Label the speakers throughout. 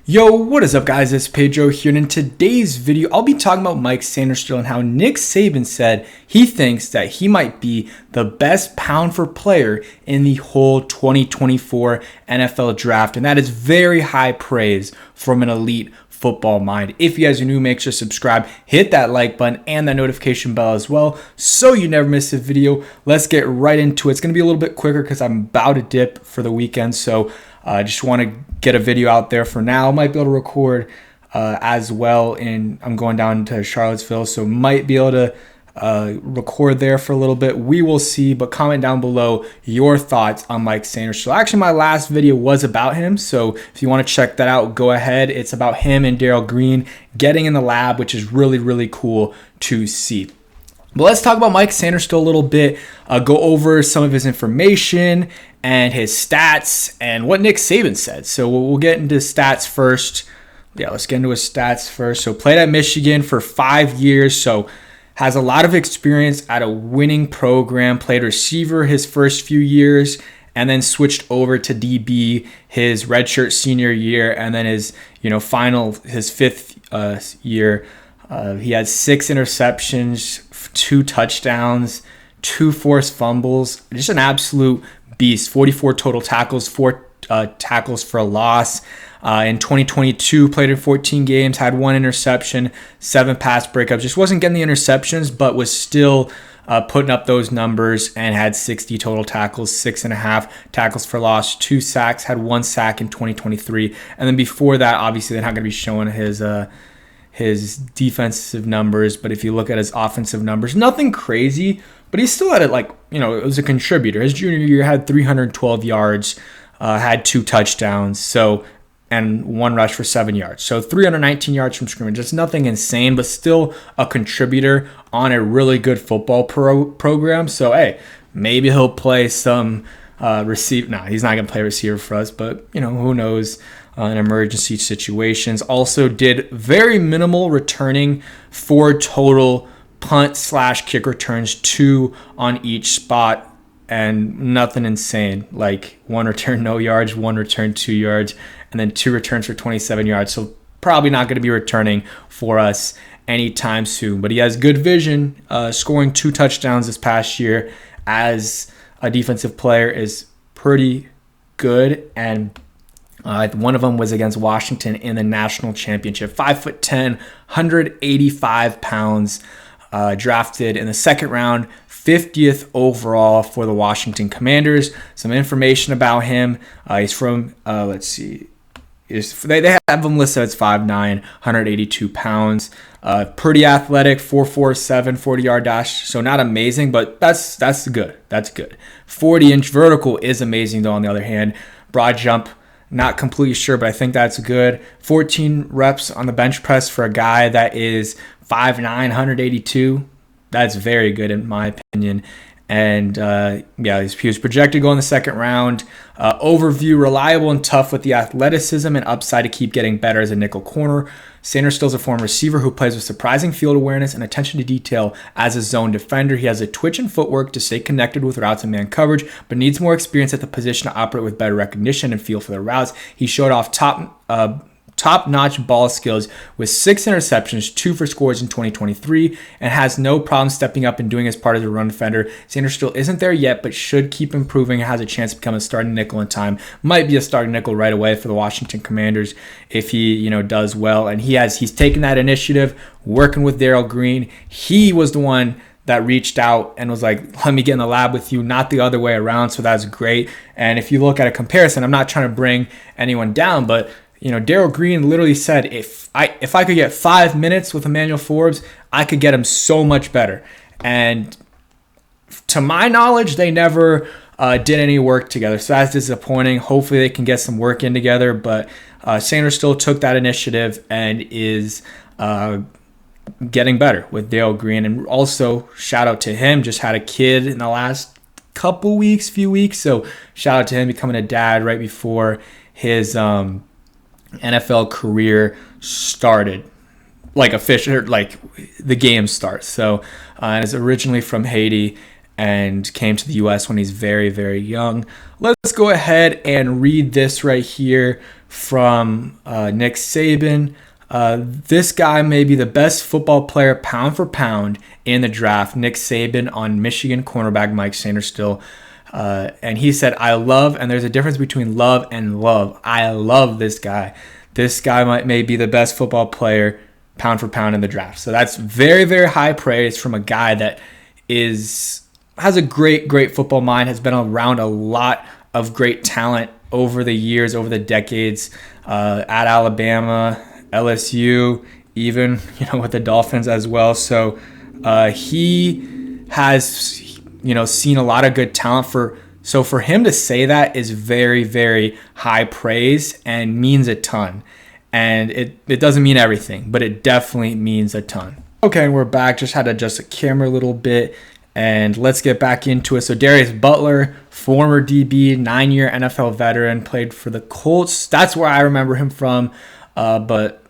Speaker 1: Yo, what is up guys, it's Pedro here, and in today's video, I'll be talking about Mike Sanderstill and how Nick Saban said he thinks that he might be the best pound for player in the whole 2024 NFL draft, and that is very high praise from an elite football mind. If you guys are new, make sure to subscribe, hit that like button and that notification bell as well so you never miss a video. Let's get right into it. It's going to be a little bit quicker because I'm about to dip for the weekend, so I just want to get a video out there for now. Might be able to record as well, and I'm going down to Charlottesville, so might be able to record there for a little bit. We will see, but comment down below your thoughts on Mike Sanderstill. Actually, my last video was about him, so if you want to check that out, go ahead. It's about him and Darrell Green getting in the lab, which is really, really cool to see. But let's talk about Mike Sanderstill a little bit, go over some of his information and his stats and what Nick Saban said. So we'll get into stats first. Yeah, let's get into his stats first. So played at Michigan for 5 years, so has a lot of experience at a winning program, played receiver his first few years, and then switched over to DB his redshirt senior year, and then his his fifth year. He had 6 interceptions, 2 touchdowns, 2 forced fumbles. Just an absolute beast. 44 total tackles, 4 tackles for a loss. In 2022, played in 14 games, had 1 interception, 7 pass breakups. Just wasn't getting the interceptions, but was still putting up those numbers and had 60 total tackles, 6.5 tackles for loss, 2 sacks, had 1 sack in 2023. And then before that, obviously, they're not going to be showing his defensive numbers, but if you look at his offensive numbers, nothing crazy, but he still had it it was a contributor. His junior year had 312 yards, had 2 touchdowns, and 1 rush for 7 yards. So 319 yards from scrimmage. It's nothing insane, but still a contributor on a really good football program. So, hey, maybe he'll play some receiver. No, he's not going to play receiver for us, but, who knows in emergency situations. Also did very minimal returning, 4 total punt/kick returns, 2 on each spot, and nothing insane, like 1 return, no yards, 1 return, 2 yards, and then 2 returns for 27 yards. So probably not going to be returning for us anytime soon. But he has good vision, scoring 2 touchdowns this past year as a defensive player is pretty good. And one of them was against Washington in the national championship. 5'10", 185 pounds, drafted in the second round, 50th overall for the Washington Commanders. Some information about him. He's from, they have him listed as 5'9", 182 pounds. Pretty athletic, 4.47, 40-yard dash. So not amazing, but that's good. That's good. 40-inch vertical is amazing, though, on the other hand. Broad jump, not completely sure, but I think that's good. 14 reps on the bench press for a guy that is 5'9", 182. That's very good in my opinion. And he was projected to go in the second round. Overview: reliable and tough with the athleticism and upside to keep getting better as a nickel corner. Sanderstill is a former receiver who plays with surprising field awareness and attention to detail as a zone defender. He has a twitch and footwork to stay connected with routes and man coverage, but needs more experience at the position to operate with better recognition and feel for the routes. He showed off top-notch ball skills with 6 interceptions, 2 for scores in 2023, and has no problem stepping up and doing his part as a run defender. Sanderstill isn't there yet, but should keep improving and has a chance to become a starting nickel in time. Might be a starting nickel right away for the Washington Commanders if he, does well. And he's taken that initiative, working with Darrell Green. He was the one that reached out and was like, let me get in the lab with you, not the other way around. So that's great. And if you look at a comparison, I'm not trying to bring anyone down, but Darrell Green literally said, if I could get 5 minutes with Emmanuel Forbes, I could get him so much better. And to my knowledge, they never did any work together. So that's disappointing. Hopefully they can get some work in together. But Sanderstill took that initiative and is getting better with Darrell Green. And also, shout out to him. Just had a kid in the last few weeks. So shout out to him becoming a dad right before his NFL career started, like the game starts. So and is originally from Haiti and came to the U.S. when he's very, very young. Let's go ahead and read this right here from Nick Saban. This guy may be the best football player pound for pound in the draft. Nick Saban on Michigan cornerback Mike Sanderstill. And he said, I love, and there's a difference between love and love. I love this guy. This guy may be the best football player pound for pound in the draft. So that's very, very high praise from a guy that has a great football mind, has been around a lot of great talent over the years, over the decades, at Alabama, LSU, even with the Dolphins as well. So he has seen a lot of good talent. So for him to say that is very, very high praise and means a ton. And it doesn't mean everything, but it definitely means a ton. Okay, and we're back. Just had to adjust the camera a little bit. And let's get back into it. So Darius Butler, former DB, 9-year NFL veteran, played for the Colts. That's where I remember him from, but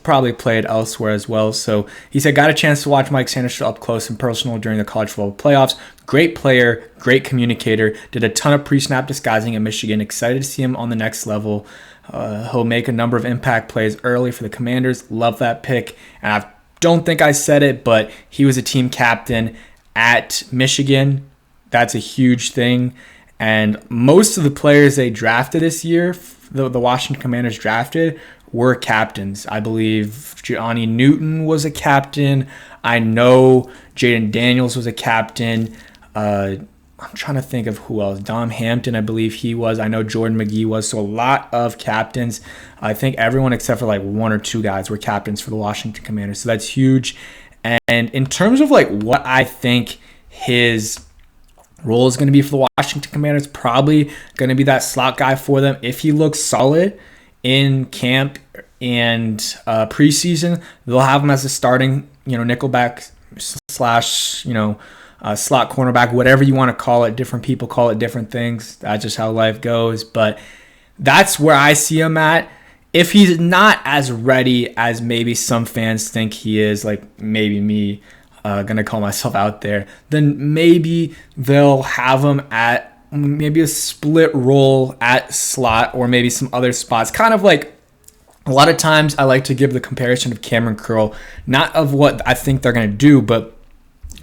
Speaker 1: probably played elsewhere as well. So he said, got a chance to watch Mike Sanderstill up close and personal during the college football playoffs. Great player, great communicator, did a ton of pre-snap disguising at Michigan. Excited to see him on the next level. He'll make a number of impact plays early for the Commanders. Love that pick. And I don't think I said it, but he was a team captain at Michigan. That's a huge thing. And most of the players they drafted this year, the Washington Commanders drafted, were captains. I believe Johnny Newton was a captain. I know Jaden Daniels was a captain. I'm trying to think of who else. Dom Hampton, I believe he was. I know Jordan McGee was. So a lot of captains. I think everyone except for like one or two guys were captains for the Washington Commanders. So that's huge. And in terms of like what I think his role is going to be for the Washington Commanders, probably going to be that slot guy for them. If he looks solid in camp and preseason, they'll have him as a starting, nickelback slash, slot cornerback, whatever you want to call it. Different people call it different things. That's just how life goes. But that's where I see him at. If he's not as ready as maybe some fans think he is, like maybe me, gonna call myself out there, then maybe they'll have him at maybe a split role at slot or maybe some other spots. Kind of like a lot of times I like to give the comparison of Cameron Curl, not of what I think they're gonna do, but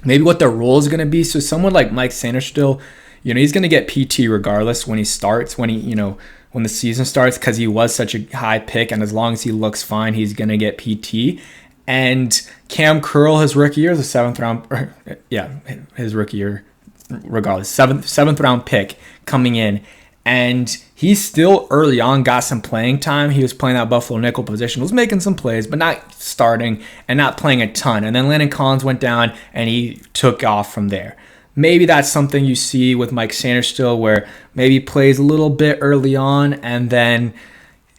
Speaker 1: maybe what their role is gonna be. So someone like Mike Sanderstill, he's gonna get PT regardless when he starts, when the season starts, because he was such a high pick, and as long as he looks fine, he's going to get PT. And Cam Curl, his rookie year, is a seventh round pick coming in. And he's still early on, got some playing time. He was playing that Buffalo nickel position, was making some plays, but not starting and not playing a ton. And then Landon Collins went down, and he took off from there. Maybe that's something you see with Mike Sanderstill, where maybe he plays a little bit early on and then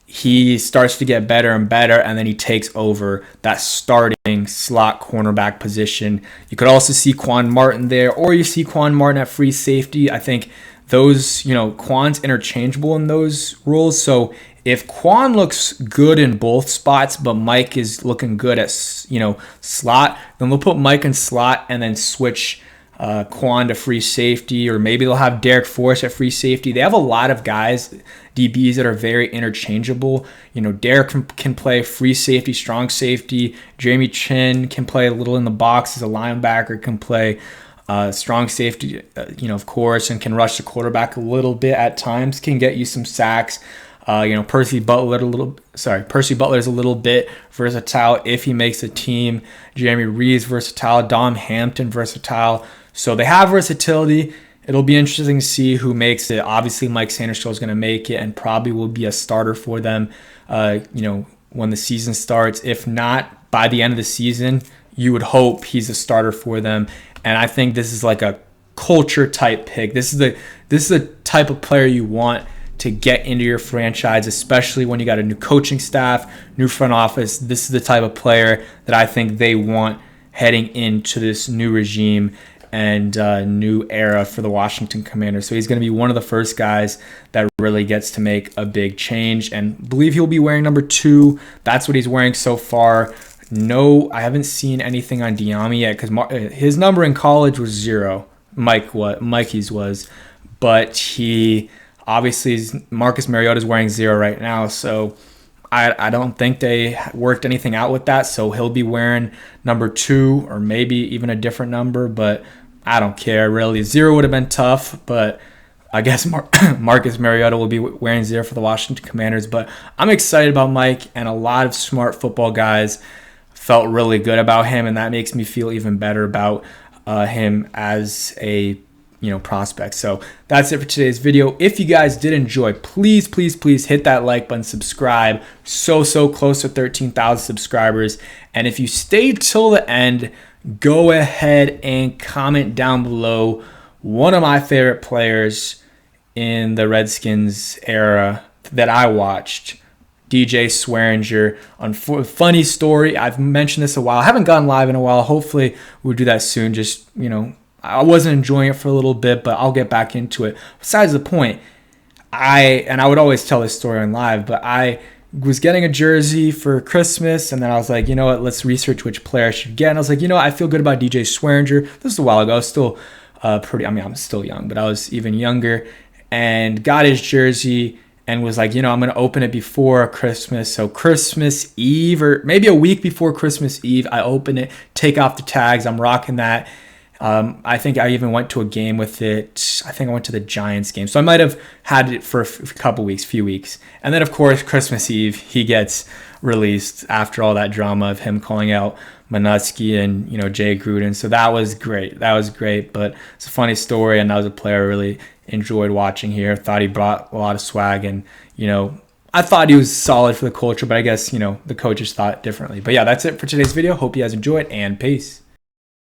Speaker 1: he starts to get better and better, and then he takes over that starting slot cornerback position. You could also see Quan Martin there, or you see Quan Martin at free safety. I think those, Quan's interchangeable in those roles. So if Quan looks good in both spots, but Mike is looking good at, slot, then they'll put Mike in slot and then switch Quan to free safety, or maybe they'll have Derek Forrest at free safety. They have a lot of guys, DBs, that are very interchangeable. Derek can play free safety, strong safety. Jeremy Chin can play a little in the box as a linebacker, can play strong safety, of course, and can rush the quarterback a little bit at times, can get you some sacks. Percy Butler is a little bit versatile if he makes the team. Jeremy Reeves versatile. Dom Hampton versatile. So they have versatility. It'll be interesting to see who makes it. Obviously, Mike Sanderstill is going to make it and probably will be a starter for them, when the season starts. If not, by the end of the season, you would hope he's a starter for them. And I think this is like a culture type pick. This is the type of player you want to get into your franchise, especially when you got a new coaching staff, new front office. This is the type of player that I think they want heading into this new regime and new era for the Washington Commanders. So he's going to be one of the first guys that really gets to make a big change, and believe he'll be wearing number 2. That's what he's wearing so far. No, I haven't seen anything on Diami yet, because his number in college was 0. Mikey's was, but he obviously Marcus Mariota's wearing 0 right now, so I don't think they worked anything out with that. So he'll be wearing number 2 or maybe even a different number, but I don't care really. 0 would have been tough, but I guess Marcus Mariota will be wearing 0 for the Washington Commanders. But I'm excited about Mike, and a lot of smart football guys felt really good about him, and that makes me feel even better about him as a prospect. So that's it for today's video. If you guys did enjoy, please hit that like button, subscribe. So close to 13,000 subscribers. And if you stayed till the end, go ahead and comment down below one of my favorite players in the Redskins era that I watched, DJ Swearinger. Funny story, I've mentioned this a while. I haven't gone live in a while. Hopefully we'll do that soon. Just, I wasn't enjoying it for a little bit, but I'll get back into it. Besides the point, I would always tell this story on live, but I was getting a jersey for Christmas, and then I was like, you know what, let's research which player I should get. And I was like, I feel good about DJ Swearinger. This was a while ago. I was still I'm still young, but I was even younger, and got his jersey and was like, I'm going to open it before Christmas. So Christmas Eve, or maybe a week before Christmas Eve, I open it, take off the tags. I'm rocking that. I think I even went to a game with it. I think I went to the Giants game. So I might have had it for a few weeks. And then, of course, Christmas Eve, he gets released after all that drama of him calling out Minutsky and, Jay Gruden. So that was great. But it's a funny story, and that was a player I really enjoyed watching here. Thought he brought a lot of swag, and, I thought he was solid for the culture, but I guess, the coaches thought differently. But yeah, that's it for today's video. Hope you guys enjoyed, and peace.